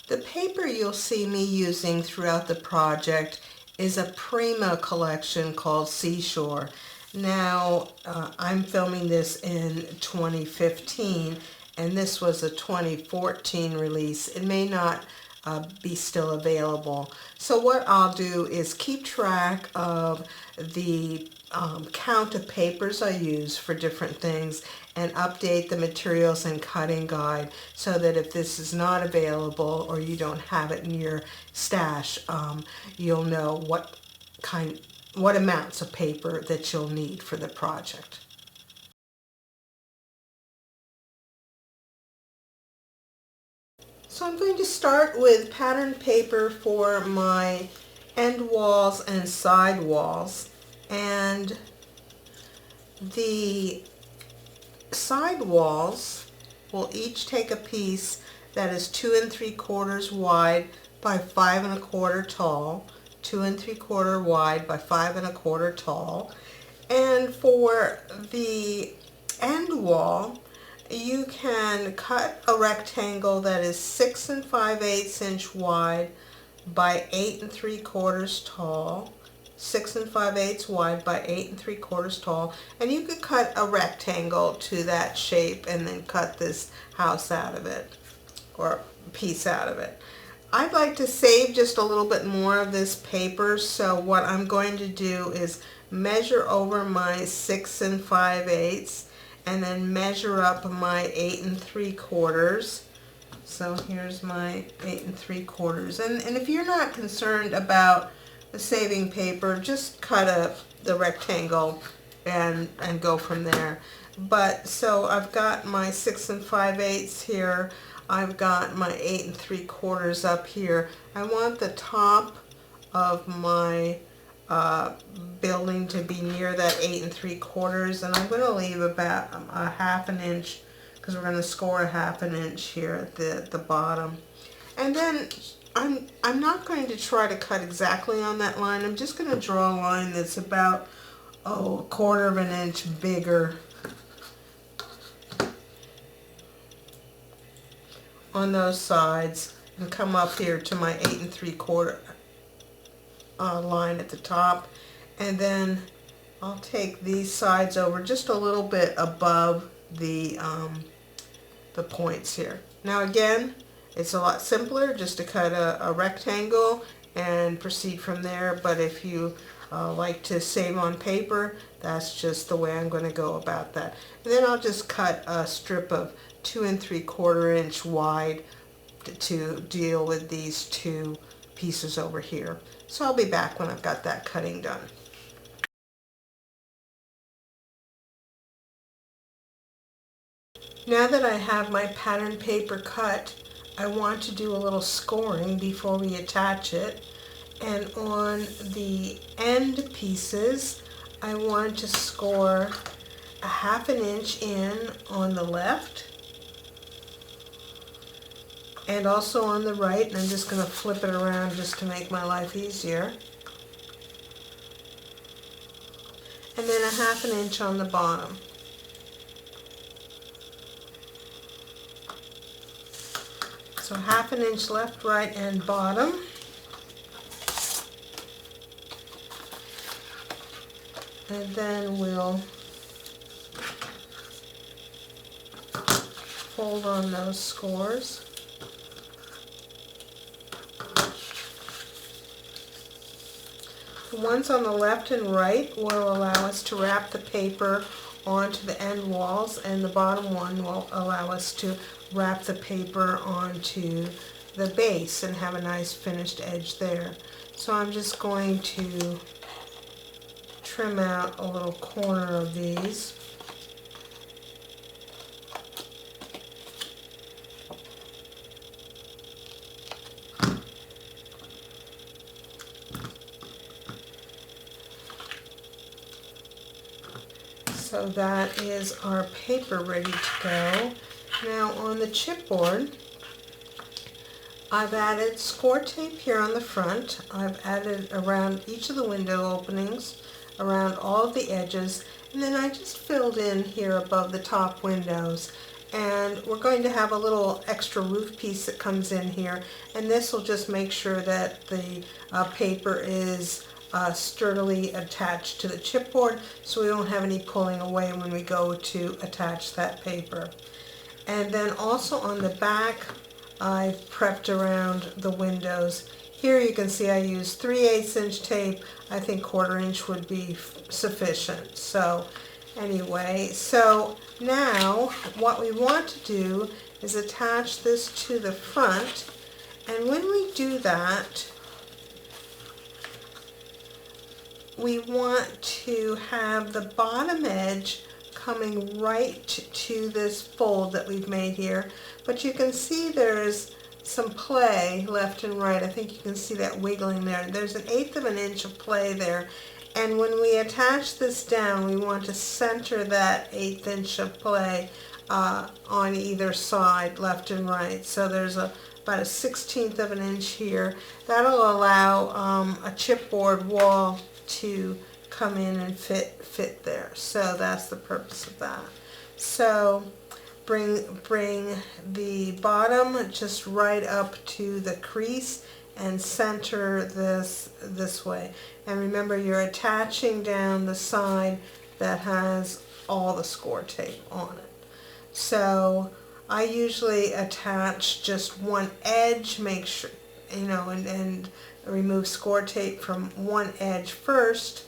The paper you'll see me using throughout the project is a Prima collection called Seashore. Now, I'm filming this in 2015, and this was a 2014 release. It may not be still available. So what I'll do is keep track of the count of papers I use for different things and update the materials and cutting guide so that if this is not available or you don't have it in your stash, you'll know what amounts of paper that you'll need for the project. So I'm going to start with pattern paper for my end walls and side walls, and the side walls will each take a piece that is 2 3/4 wide by 5 1/4 tall, 2 3/4 wide by 5 1/4 tall. And for the end wall, you can cut a rectangle that is 6 5/8 inch wide by 8 3/4 tall, 6 5/8 wide by 8 3/4 tall, and you could cut a rectangle to that shape and then cut this house out of it or piece out of it. I'd like to save just a little bit more of this paper, so what I'm going to do is measure over my 6 5/8 and then measure up my 8 3/4. So here's my 8 3/4, and if you're not concerned about saving paper, just cut the rectangle and go from there. But so I've got my 6 5/8 here, I've got my 8 3/4 up here. I want the top of my building to be near that 8 3/4, and I'm going to leave about a 1/2 inch because we're going to score a 1/2 inch here at the bottom. And then I'm not going to try to cut exactly on that line. I'm just going to draw a line that's about a 1/4 inch bigger on those sides and come up here to my 8 3/4 line at the top, and then I'll take these sides over just a little bit above the points here. Now again, it's a lot simpler just to cut a rectangle and proceed from there, but if you like to save on paper, that's just the way I'm going to go about that. And then I'll just cut a strip of 2 3/4 inch wide to deal with these two pieces over here. So I'll be back when I've got that cutting done. Now that I have my pattern paper cut, I want to do a little scoring before we attach it. And on the end pieces, I want to score a 1/2 inch in on the left and also on the right, and I'm just going to flip it around just to make my life easier. And then a 1/2 inch on the bottom. So 1/2 inch left, right, and bottom. And then we'll fold on those scores. The ones on the left and right will allow us to wrap the paper onto the end walls, and the bottom one will allow us to wrap the paper onto the base and have a nice finished edge there. So I'm just going to trim out a little corner of these. So that is our paper ready to go. Now on the chipboard, I've added score tape here on the front. I've added around each of the window openings, around all of the edges, and then I just filled in here above the top windows. and we're going to have a little extra roof piece that comes in here, and this will just make sure that the paper is sturdily attached to the chipboard, so we don't have any pulling away when we go to attach that paper. And then also on the back, I've prepped around the windows. Here you can see I used 3/8 inch tape. I think 1/4 inch would be sufficient. So anyway, so now what we want to do is attach this to the front, and when we do that, we want to have the bottom edge coming right to this fold that we've made here, but you can see there's some play left and right. I think you can see that wiggling there. There's 1/8 of an inch of play there, and when we attach this down, we want to center that 1/8 inch of play on either side, left and right. So there's about a 1/16 of an inch here. That'll allow a chipboard wall to come in and fit there. So that's the purpose of that. So bring the bottom just right up to the crease and center this way. And remember, you're attaching down the side that has all the score tape on it. So I usually attach just one edge, make sure, you know, and remove score tape from one edge first.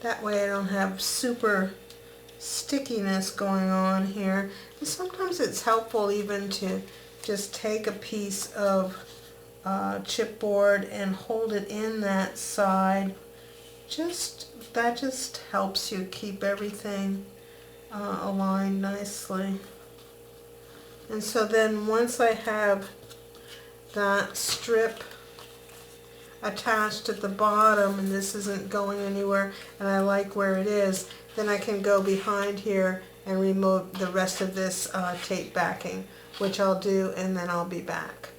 That way I don't have super stickiness going on here. And sometimes it's helpful even to just take a piece of chipboard and hold it in that side. That just helps you keep everything aligned nicely. And so then once I have that strip attached at the bottom, and this isn't going anywhere, and I like where it is, then I can go behind here and remove the rest of this tape backing, which I'll do, and then I'll be back.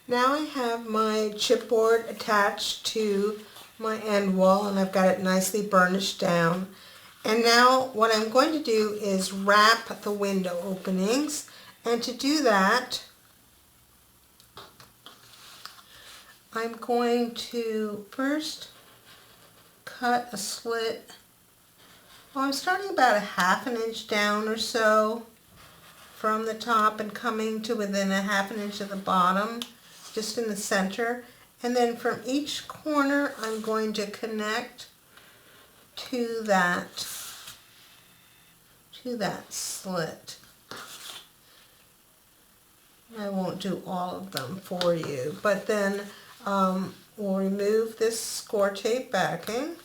Now I have my chipboard attached to my end wall, and I've got it nicely burnished down. And now what I'm going to do is wrap the window openings, and to do that I'm going to first cut a slit. Well, I'm starting about 1/2 inch down or so from the top and coming to within 1/2 inch of the bottom, just in the center. And then from each corner I'm going to connect to that slit. I won't do all of them for you, but then we'll remove this score tape backing.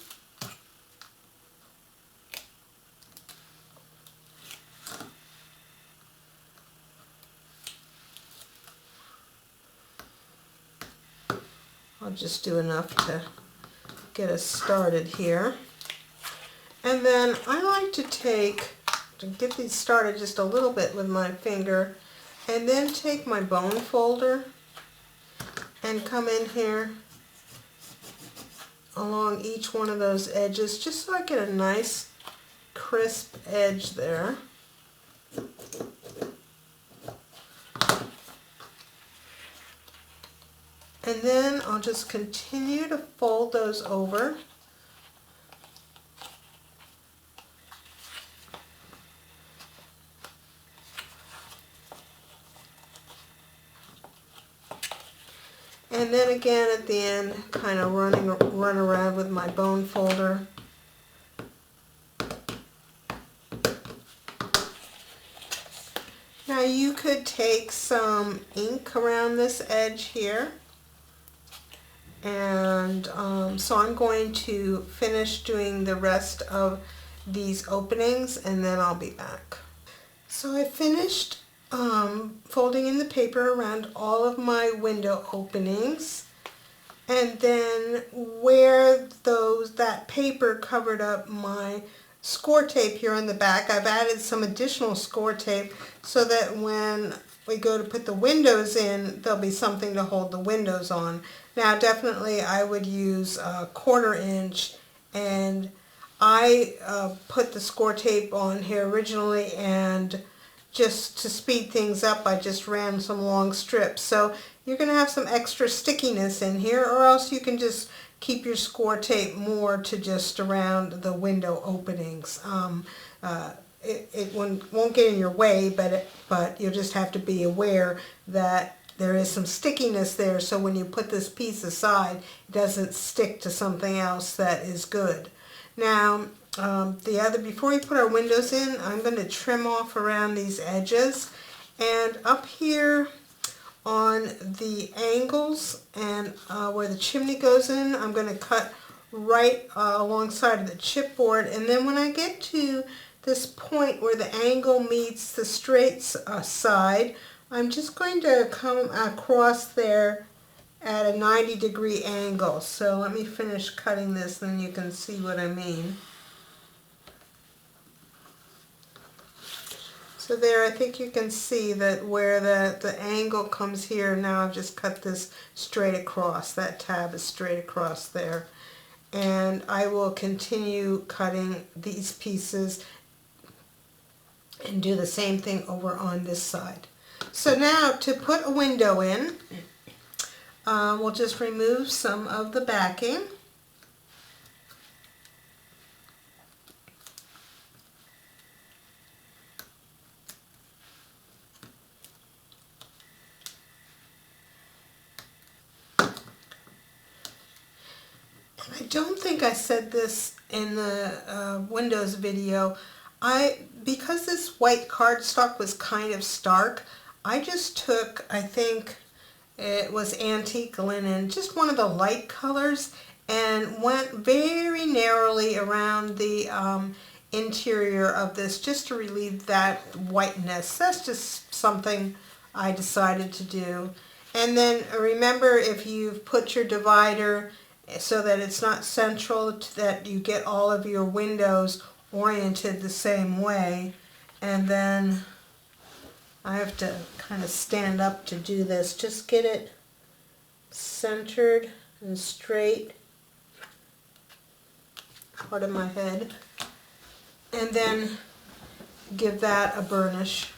I'll just do enough to get us started here. And then I like to get these started just a little bit with my finger, and then take my bone folder and come in here along each one of those edges, just so I get a nice crisp edge there. And then I'll just continue to fold those over. And then again at the end, kind of run around with my bone folder. Now you could take some ink around this edge here. And so I'm going to finish doing the rest of these openings, and then I'll be back. So I finished folding in the paper around all of my window openings, and then where that paper covered up my score tape here on the back, I've added some additional score tape so that when we go to put the windows in, there'll be something to hold the windows on. Now definitely I would use a 1/4 inch, and I put the score tape on here originally, and just to speed things up I just ran some long strips. So you're going to have some extra stickiness in here, or else you can just keep your score tape more to just around the window openings. It won't get in your way, but you'll just have to be aware that there is some stickiness there, so when you put this piece aside, it doesn't stick to something else that is good. Now, before we put our windows in, I'm going to trim off around these edges, and up here on the angles and where the chimney goes in, I'm going to cut right alongside of the chipboard, and then when I get to this point where the angle meets the straight side, I'm just going to come across there at a 90-degree angle. So let me finish cutting this, then you can see what I mean. So there, I think you can see that where the angle comes here. Now I've just cut this straight across. That tab is straight across there. And I will continue cutting these pieces and do the same thing over on this side. So now to put a window in, we'll just remove some of the backing. I don't think I said this in the Windows video. Because this white cardstock was kind of stark, I just took, I think it was antique linen, just one of the light colors, and went very narrowly around the interior of this just to relieve that whiteness. That's just something I decided to do. And then remember, if you've put your divider so that it's not central, that you get all of your windows oriented the same way. And then I have to kind of stand up to do this. Just get it centered and straight, part of my head, and then give that a burnish.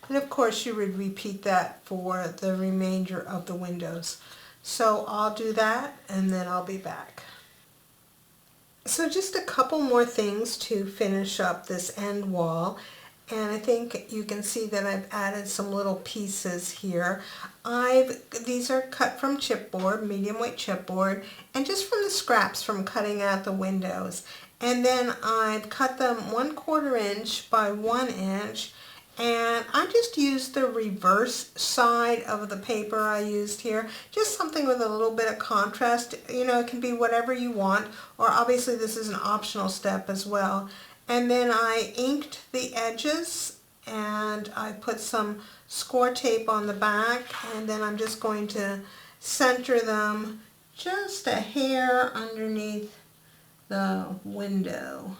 And of course you would repeat that for the remainder of the windows. So I'll do that and then I'll be back. So just a couple more things to finish up this end wall. And I think you can see that I've added some little pieces here. These are cut from chipboard, medium weight chipboard, and just from the scraps from cutting out the windows. And then I've cut them 1/4 inch by 1 inch. And I just used the reverse side of the paper I used here, just something with a little bit of contrast. You know, it can be whatever you want, or obviously this is an optional step as well. And then I inked the edges, and I put some score tape on the back, and then I'm just going to center them just a hair underneath the window.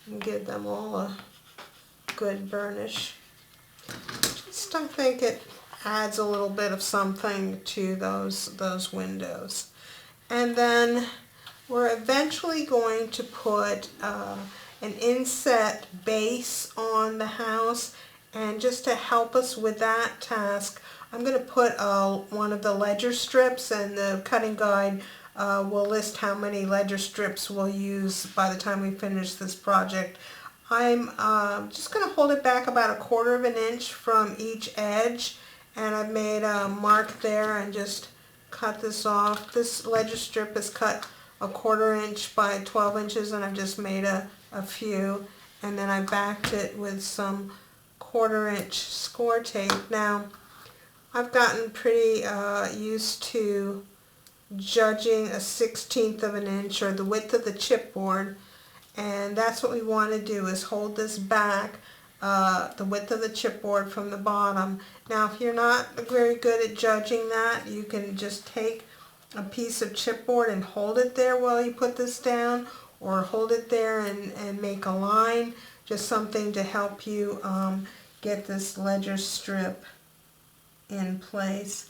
And give them all a good burnish. Just I think it adds a little bit of something to those windows. And then we're eventually going to put an inset base on the house, and just to help us with that task, I'm going to put one of the ledger strips, and the cutting guide will list how many ledger strips we'll use by the time we finish this project. I'm just going to hold it back about 1/4 inch from each edge, and I've made a mark there and just cut this off. This ledger strip is cut 1/4 inch by 12 inches, and I've just made a few, and then I backed it with some 1/4 inch score tape. Now, I've gotten pretty used to judging a 1/16 of an inch, or the width of the chipboard, and that's what we want to do, is hold this back the width of the chipboard from the bottom. Now if you're not very good at judging that, you can just take a piece of chipboard and hold it there while you put this down, or hold it there and make a line, just something to help you get this ledger strip in place.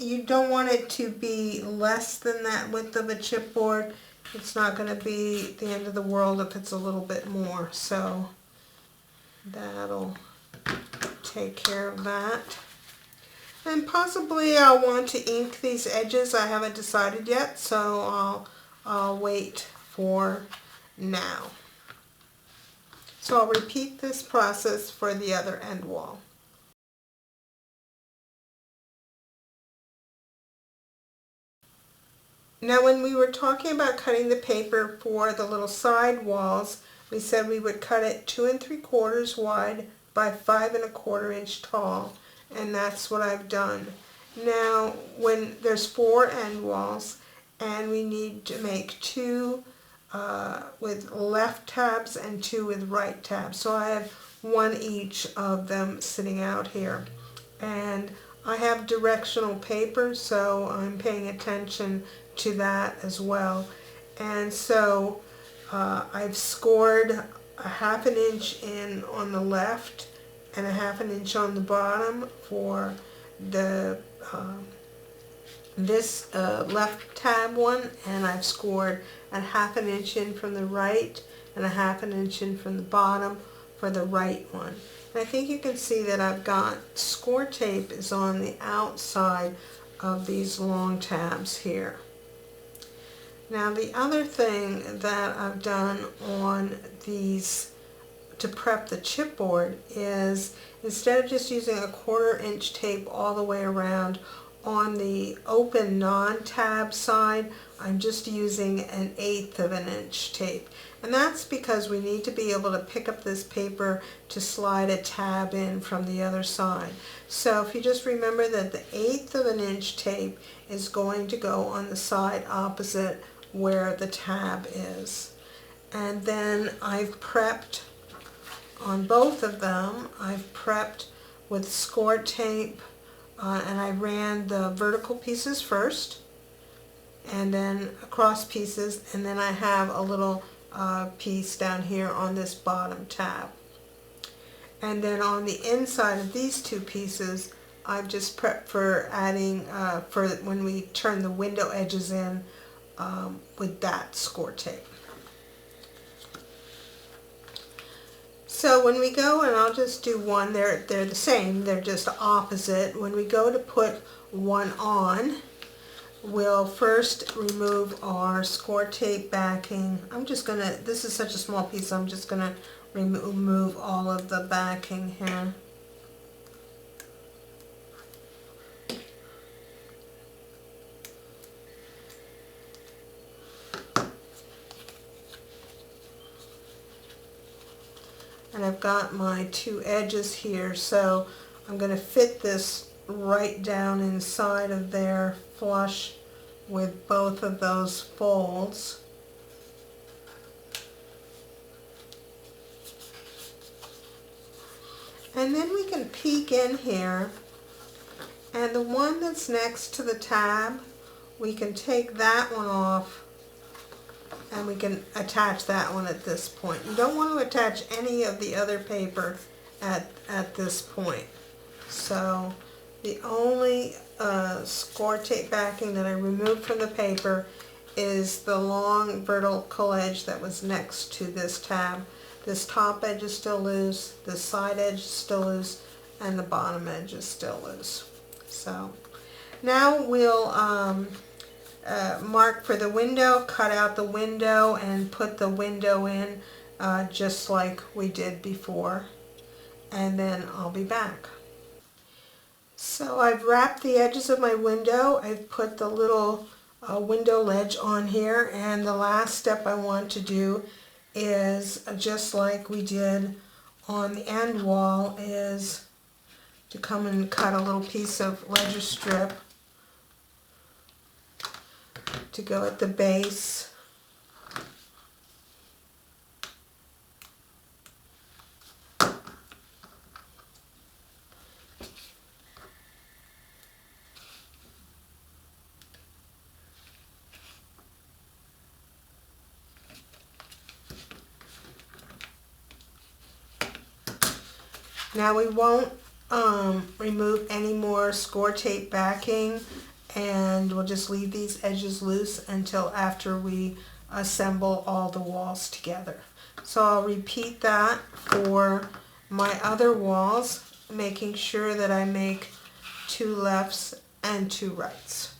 You don't want it to be less than that width of a chipboard. It's not going to be the end of the world if it's a little bit more, so that'll take care of that. And possibly I'll want to ink these edges. I haven't decided yet, so I'll wait for now. So I'll repeat this process for the other end wall. Now when we were talking about cutting the paper for the little side walls, we said we would cut it 2 3/4 wide by 5 1/4 inch tall, and that's what I've done. Now when there's 4 end walls, and we need to make 2 with left tabs and 2 with right tabs. So I have 1 each of them sitting out here. And I have directional paper, so I'm paying attention to that as well. And so I've scored a 1/2 inch in on the left and a 1/2 inch on the bottom for the this left tab one, and I've scored a 1/2 inch in from the right and a 1/2 inch in from the bottom for the right one. And I think you can see that I've got score tape is on the outside of these long tabs here. Now the other thing that I've done on these to prep the chipboard is, instead of just using a 1/4 inch tape all the way around, on the open non-tab side, I'm just using an 1/8 of an inch tape. And that's because we need to be able to pick up this paper to slide a tab in from the other side. So if you just remember that the 1/8 of an inch tape is going to go on the side opposite where the tab is. And then I've prepped on both of them, I've prepped with score tape, and I ran the vertical pieces first, and then across pieces, and then I have a little piece down here on this bottom tab. And then on the inside of these 2 pieces, I've just prepped for adding, for when we turn the window edges in with that score tape. So when we go, and I'll just do one, they're the same, they're just opposite. When we go to put one on, we'll first remove our score tape backing. I'm just gonna, this is such a small piece, I'm just gonna remove all of the backing here. And I've got my 2 edges here, so I'm going to fit this right down inside of there, flush with both of those folds. And then we can peek in here, and the one that's next to the tab, we can take that one off, and we can attach that one at this point. You don't want to attach any of the other paper at this point. So the only score tape backing that I removed from the paper is the long vertical edge that was next to this tab. This top edge is still loose, this side edge is still loose, and the bottom edge is still loose. So now we'll mark for the window, cut out the window, and put the window in just like we did before, and then I'll be back. So I've wrapped the edges of my window, I've put the little window ledge on here, and the last step I want to do is, just like we did on the end wall, is to come and cut a little piece of ledger strip to go at the base. Now we won't remove any more score tape backing, and we'll just leave these edges loose until after we assemble all the walls together. So I'll repeat that for my other walls, making sure that I make 2 lefts and 2 rights.